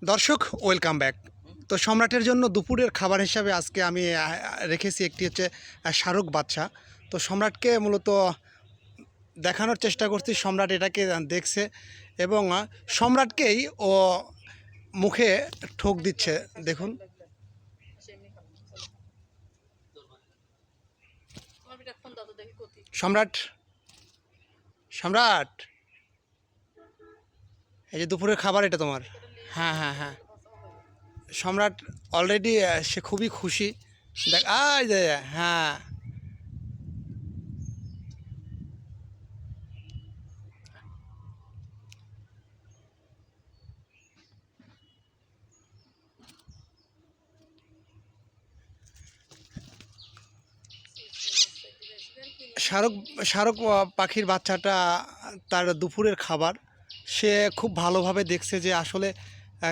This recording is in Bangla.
দর্শক ওয়েলকাম ব্যাক। তো সম্রাটের জন্য দুপুরের খাবার হিসাবে আজকে আমি রেখেছি একটি হচ্ছে শাহরুখ বাদশা। তো সম্রাটকে মূলত দেখানোর চেষ্টা করছি, সম্রাট এটাকে দেখছে এবং সম্রাটকেই ও মুখে ঠোক দিচ্ছে। দেখুন সম্রাট, সম্রাট এই যে দুপুরের খাবার, এটা তোমার। হ্যাঁ হ্যাঁ হ্যাঁ, সম্রাট অলরেডি সে খুবই খুশি। দেখ আয় যে, হ্যাঁ শাহরুখ, শাহরুখ পাখির বাচ্চাটা তার দুপুরের খাবার সে খুব ভালোভাবে দেখছে যে আসলে